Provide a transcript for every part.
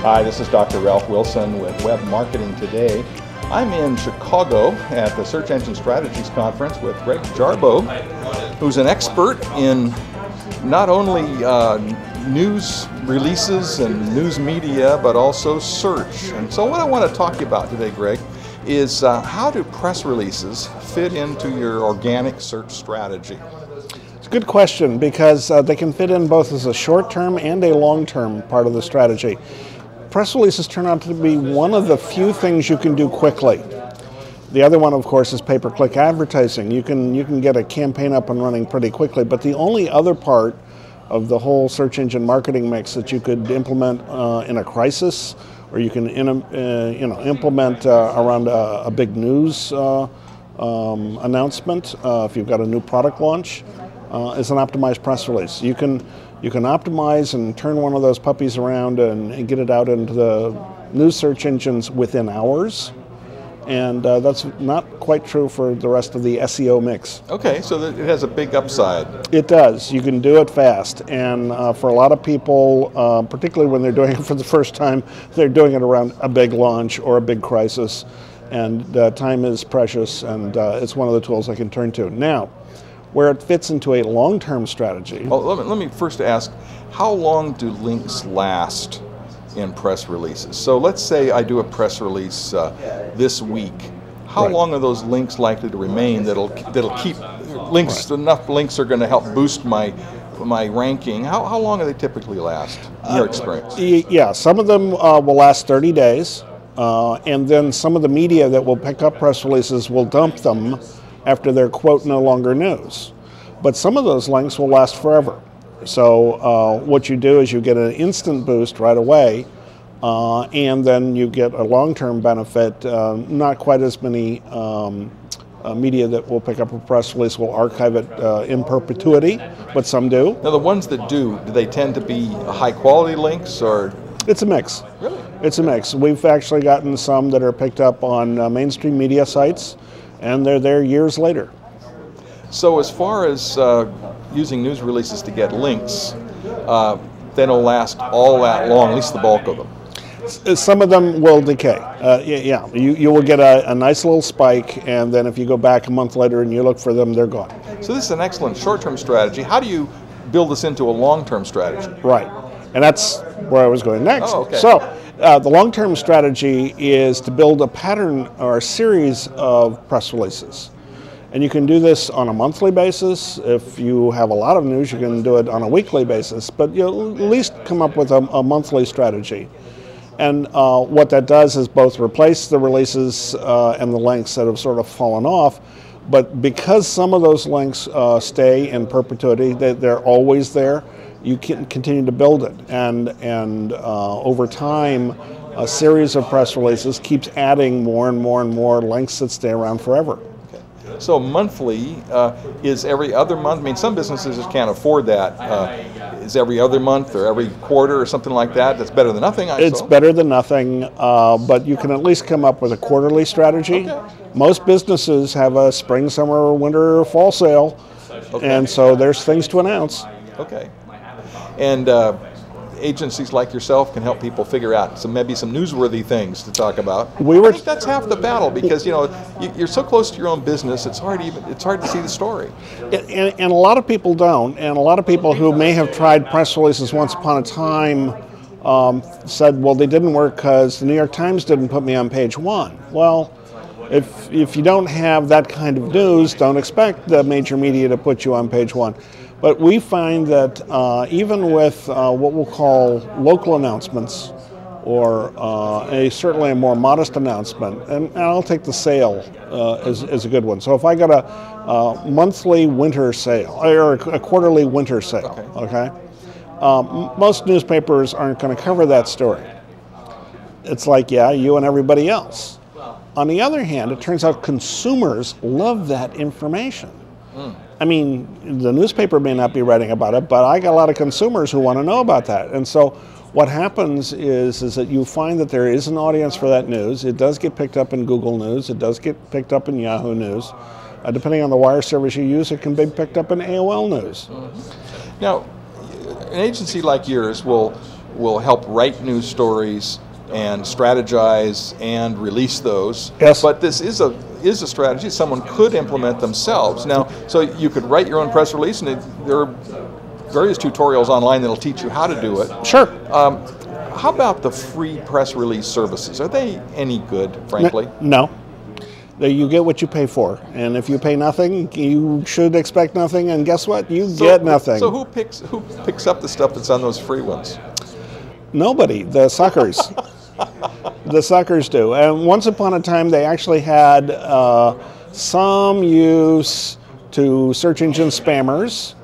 Hi, this is Dr. Ralph Wilson with Web Marketing Today. I'm in Chicago at the Search Engine Strategies Conference with Greg Jarboe, who's an expert in not only news releases and news media, but also search. And so what I want to talk to you about today, Greg, is how do press releases fit into your organic search strategy? It's a good question because they can fit in both as a short-term and a long-term part of the strategy. Press releases turn out to be one of the few things you can do quickly. The other one, of course, is pay-per-click advertising. You can get a campaign up and running pretty quickly, but the only other part of the whole search engine marketing mix that you could implement in a crisis, or you can implement around a big news announcement if you've got a new product launch, is an optimized press release. You can optimize and turn one of those puppies around and get it out into the news search engines within hours. And that's not quite true for the rest of the SEO mix. Okay, so it has a big upside. It does. You can do it fast. And for a lot of people, particularly when they're doing it for the first time, they're doing it around a big launch or a big crisis. And time is precious, and it's one of the tools I can turn to. Now, where it fits into a long-term strategy. Well, let me first ask, how long do links last in press releases? So let's say I do a press release this week. How long are those links likely to remain that'll keep links, enough links are going to help boost my ranking? How long do they typically last in your experience? Yeah, some of them will last 30 days, and then some of the media that will pick up press releases will dump them after they're, quote, no longer news. But some of those links will last forever. So what you do is you get an instant boost right away, and then you get a long-term benefit. Not quite as many media that will pick up a press release will archive it in perpetuity, but some do. Now the ones that do they tend to be high-quality links, or? It's a mix. Really? It's a mix. We've actually gotten some that are picked up on mainstream media sites, and they're there years later. So as far as using news releases to get links, they don't last all that long, at least the bulk of them. Some of them will decay. Yeah, you will get a nice little spike, and then if you go back a month later and you look for them, they're gone. So this is an excellent short-term strategy. How do you build this into a long-term strategy? Right, and that's where I was going next. Oh, okay. So the long-term strategy is to build a pattern or a series of press releases. And you can do this on a monthly basis. If you have a lot of news, you can do it on a weekly basis, but you'll at least come up with a monthly strategy. And what that does is both replace the releases and the links that have sort of fallen off, but because some of those links stay in perpetuity, they're always there, you can continue to build it. And over time, a series of press releases keeps adding more and more and more links that stay around forever. So monthly is every other month. I mean, some businesses just can't afford that. Is every other month or every quarter or something like that? That's better than nothing, It's better than nothing, but you can at least come up with a quarterly strategy. Okay. Most businesses have a spring, summer, winter, fall sale, and so there's things to announce. Okay. And agencies like yourself can help people figure out maybe some newsworthy things to talk about. I think that's half the battle, because you're so close to your own business. It's hard to see the story. And a lot of people don't. And a lot of people who may have tried press releases once upon a time said, well, they didn't work because the New York Times didn't put me on page one. Well, if you don't have that kind of news, don't expect the major media to put you on page one. But we find that even with what we'll call local announcements, or certainly a more modest announcement, and I'll take the sale as a good one. So if I got a monthly winter sale, or a quarterly winter sale, okay? Most newspapers aren't going to cover that story. It's like, yeah, you and everybody else. On the other hand, it turns out consumers love that information. I mean, the newspaper may not be writing about it, but I got a lot of consumers who want to know about that. And so what happens is that you find that there is an audience for that news. It does get picked up in Google News. It does get picked up in Yahoo News. Depending on the wire service you use, it can be picked up in AOL News. Now, an agency like yours will will help write news stories and strategize and release those. Yes. But this is a strategy someone could implement themselves. Now, so you could write your own press release, and there are various tutorials online that'll teach you how to do it. Sure. How about the free press release services? Are they any good, frankly? No. You get what you pay for, and if you pay nothing, you should expect nothing. And guess what? You get nothing. So who picks up the stuff that's on those free ones? Nobody. The suckers. The suckers do. And once upon a time, they actually had some use to search engine spammers,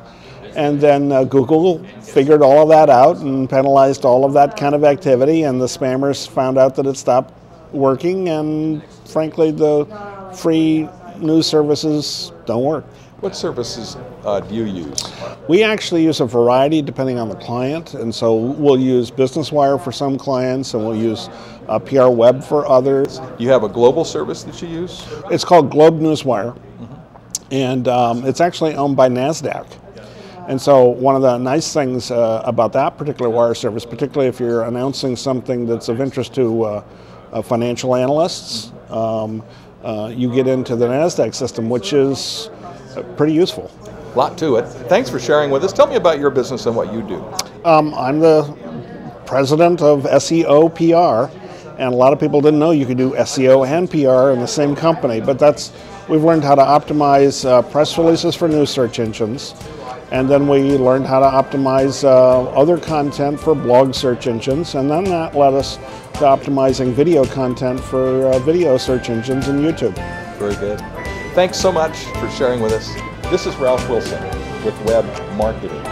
and then Google figured all of that out and penalized all of that kind of activity, and the spammers found out that it stopped working, and frankly, the free news services don't work. What services do you use? We actually use a variety depending on the client, and so we'll use Business Wire for some clients, and we'll use PRWeb for others. You have a global service that you use? It's called Globe Newswire, and it's actually owned by NASDAQ. And so one of the nice things about that particular wire service, particularly if you're announcing something that's of interest to financial analysts, you get into the NASDAQ system, which is pretty useful. A lot to it. Thanks for sharing with us. Tell me about your business and what you do. I'm the president of SEO-PR, and a lot of people didn't know you could do SEO and PR in the same company, but we've learned how to optimize press releases for news search engines. And then we learned how to optimize other content for blog search engines, and then that led us to optimizing video content for video search engines and YouTube. Very good. Thanks so much for sharing with us. This is Ralph Wilson with Web Marketing.